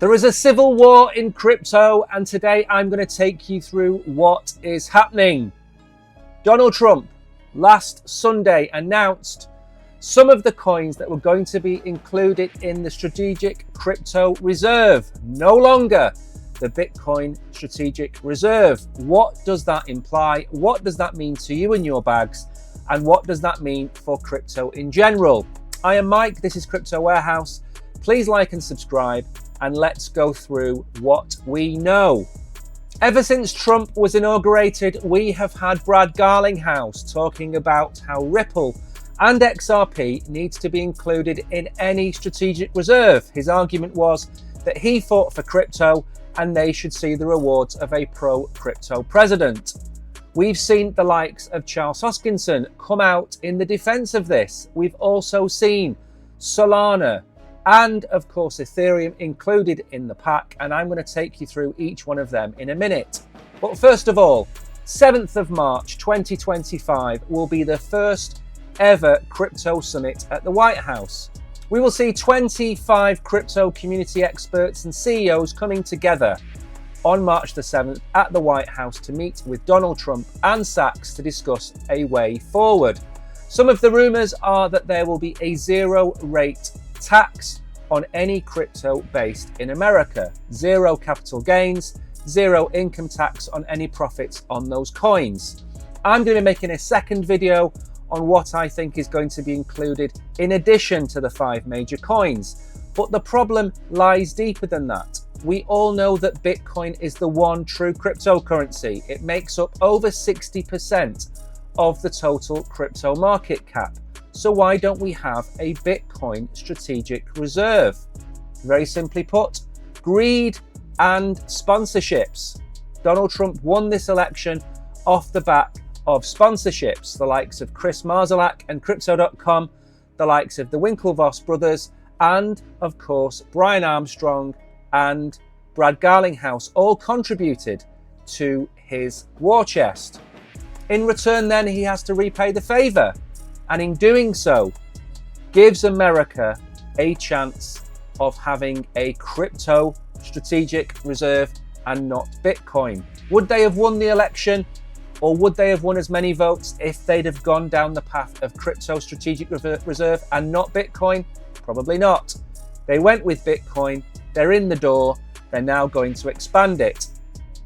There is a civil war in crypto, and today I'm going to take you through what is happening. Donald Trump last Sunday announced some of the coins that were going to be included in the Strategic Crypto Reserve, no longer the Bitcoin Strategic Reserve. What does that imply? What does that mean to you and your bags? And what does that mean for crypto in general? I am Mike, this is Crypto Warehouse. Please like and subscribe, and let's go through what we know. Ever since Trump was inaugurated, we have had Brad Garlinghouse talking about how Ripple and XRP needs to be included in any strategic reserve. His argument was that he fought for crypto and they should see the rewards of a pro-crypto president. We've seen the likes of Charles Hoskinson come out in the defense of this. We've also seen Solana and, of course, Ethereum included in the pack, and I'm going to take you through each one of them in a minute. But first of all, 7th of March 2025 will be the first ever crypto summit at the White House. We will see 25 crypto community experts and CEOs coming together on March the 7th at the White House to meet with Donald Trump and Sachs to discuss a way forward. Some of the rumors are that there will be a zero-rate tax on any crypto based in America. Zero capital gains, zero income tax on any profits on those coins. I'm going to be making a second video on what I think is going to be included in addition to the 5 major coins. But the problem lies deeper than that. We all know that Bitcoin is the one true cryptocurrency. It makes up over 60% of the total crypto market cap. So why don't we have a Bitcoin strategic reserve? Very simply put, greed and sponsorships. Donald Trump won this election off the back of sponsorships, the likes of Chris Marszalek and Crypto.com, the likes of the Winklevoss brothers, and of course Brian Armstrong and Brad Garlinghouse all contributed to his war chest. In return then, he has to repay the favour, and in doing so gives America a chance of having a crypto strategic reserve and not Bitcoin. Would they have won the election, or would they have won as many votes if they'd have gone down the path of crypto strategic reserve and not Bitcoin? Probably not. They went with Bitcoin, they're in the door, they're now going to expand it.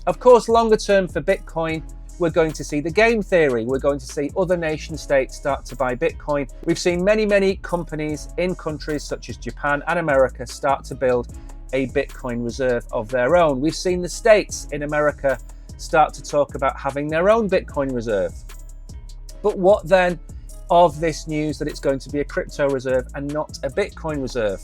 Of course, longer term for Bitcoin, we're going to see the game theory. We're going to see other nation states start to buy Bitcoin. We've seen many companies in countries such as Japan and America start to build a Bitcoin reserve of their own. We've seen the states in America start to talk about having their own Bitcoin reserve. But what then of this news that it's going to be a crypto reserve and not a Bitcoin reserve?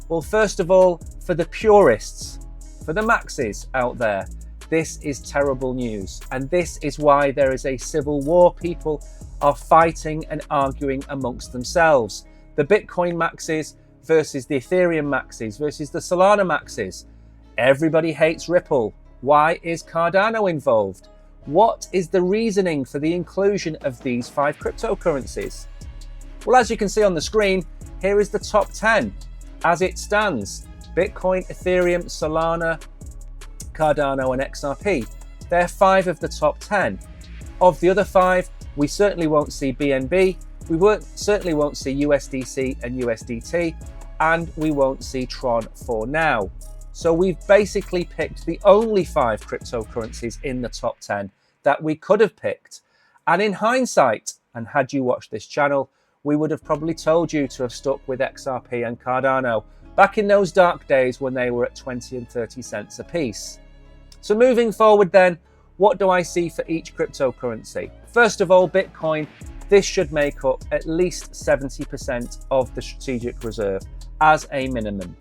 Well, first of all, for the purists, for the maxis out there, this is terrible news. And this is why there is a civil war. People are fighting and arguing amongst themselves. The Bitcoin maxis versus the Ethereum maxis versus the Solana maxis. Everybody hates Ripple. Why is Cardano involved? What is the reasoning for the inclusion of these 5 cryptocurrencies? Well, as you can see on the screen, here is the top 10 as it stands. Bitcoin, Ethereum, Solana, Cardano and XRP. They're 5 of the top 10. Of the other 5, we certainly won't see BNB, certainly won't see USDC and USDT, and we won't see Tron for now. So we've basically picked the only 5 cryptocurrencies in the top 10 that we could have picked. And in hindsight, and had you watched this channel, we would have probably told you to have stuck with XRP and Cardano back in those dark days when they were at 20 and 30 cents a piece. So moving forward then, what do I see for each cryptocurrency? First of all, Bitcoin. This should make up at least 70% of the strategic reserve as a minimum.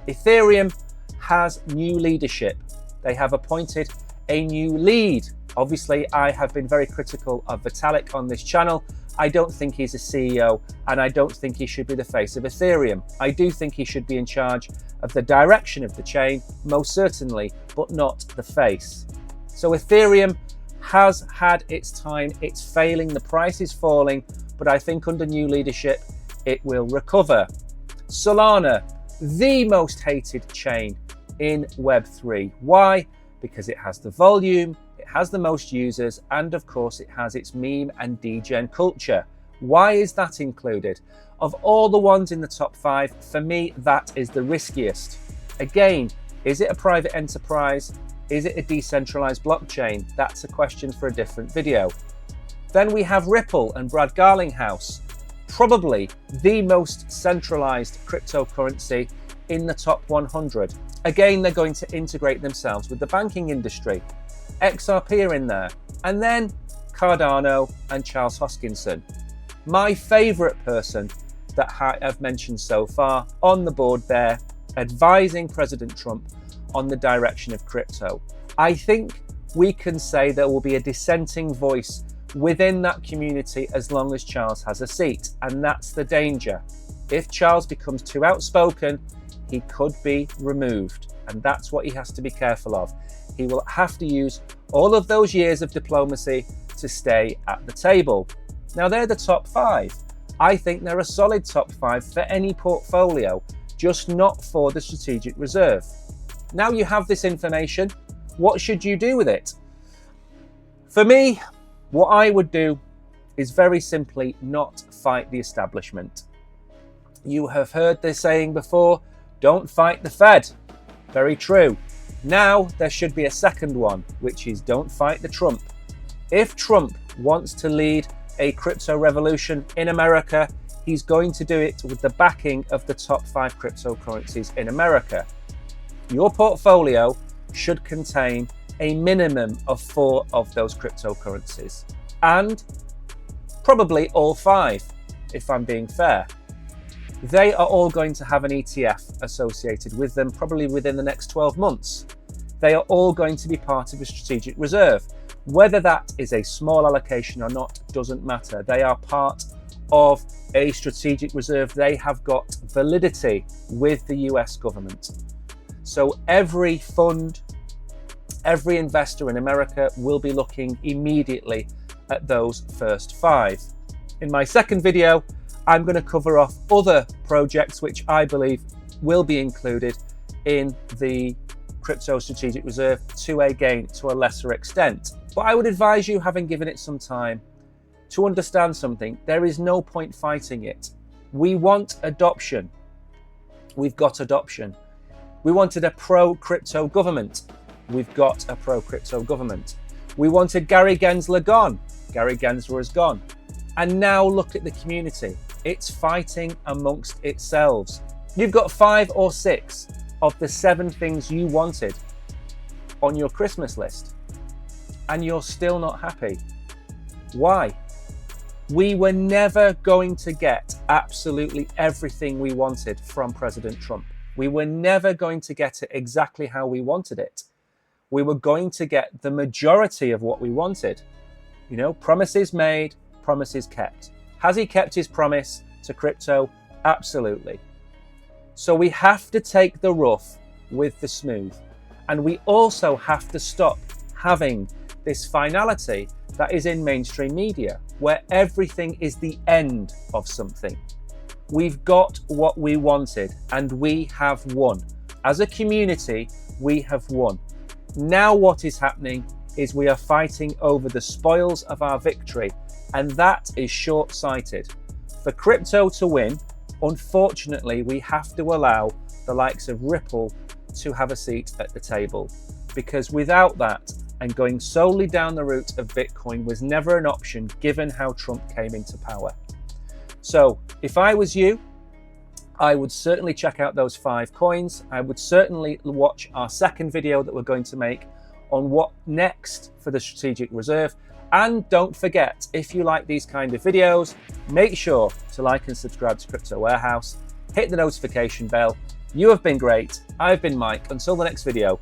Ethereum has new leadership. They have appointed a new lead. Obviously, I have been very critical of Vitalik on this channel. I don't think he's a CEO, and I don't think he should be the face of Ethereum. I do think he should be in charge of the direction of the chain, most certainly, but not the face. So Ethereum has had its time. It's failing. The price is falling, but I think under new leadership, it will recover. Solana, the most hated chain in Web3. Why? Because it has the volume, it has the most users, and of course it has its meme and degen culture. Why is that included? Of all the ones in the top 5, for me, that is the riskiest. Again, is it a private enterprise? Is it a decentralized blockchain? That's a question for a different video. Then we have Ripple and Brad Garlinghouse, probably the most centralized cryptocurrency in the top 100. Again, they're going to integrate themselves with the banking industry. XRP are in there. And then Cardano and Charles Hoskinson. My favorite person that I've mentioned so far on the board there, advising President Trump on the direction of crypto. I think we can say there will be a dissenting voice within that community as long as Charles has a seat, and that's the danger. If Charles becomes too outspoken, he could be removed, and that's what he has to be careful of. He will have to use all of those years of diplomacy to stay at the table. Now, they're the top 5. I think they're a solid top 5 for any portfolio, just not for the strategic reserve. Now you have this information, what should you do with it? For me, what I would do is very simply not fight the establishment. You have heard this saying before, don't fight the Fed. Very true. Now there should be a second one, which is don't fight the Trump. If Trump wants to lead a crypto revolution in America, he's going to do it with the backing of the top 5 cryptocurrencies in America. Your portfolio should contain a minimum of 4 of those cryptocurrencies, and probably all 5, if I'm being fair. They are all going to have an ETF associated with them, probably within the next 12 months. They are all going to be part of a strategic reserve. Whether that is a small allocation or not doesn't matter. They are part of a strategic reserve. They have got validity with the US government. So every fund, every investor in America will be looking immediately at those first 5. In my second video, I'm going to cover off other projects which I believe will be included in the crypto strategic reserve to a lesser extent. But I would advise you, having given it some time, to understand something. There is no point fighting it. We want adoption. We've got adoption. We wanted a pro-crypto government. We've got a pro-crypto government. We wanted Gary Gensler gone. Gary Gensler is gone. And now look at the community. It's fighting amongst itself. You've got 5 or 6 of the 7 things you wanted on your Christmas list, and you're still not happy. Why? We were never going to get absolutely everything we wanted from President Trump. We were never going to get it exactly how we wanted it. We were going to get the majority of what we wanted. You know, promises made, promises kept. Has he kept his promise to crypto? Absolutely. So we have to take the rough with the smooth. And we also have to stop having this finality that is in mainstream media, where everything is the end of something. We've got what we wanted, and we have won. As a community, we have won. Now what is happening is we are fighting over the spoils of our victory, and that is short-sighted. For crypto to win, unfortunately, we have to allow the likes of Ripple to have a seat at the table, because without that, and going solely down the route of Bitcoin was never an option given how Trump came into power. So if I was you, I would certainly check out those 5 coins. I would certainly watch our second video that we're going to make on what next for the strategic reserve. And don't forget, if you like these kind of videos, make sure to like and subscribe to Crypto Warehouse. Hit the notification bell. You have been great. I've been Mike. Until the next video.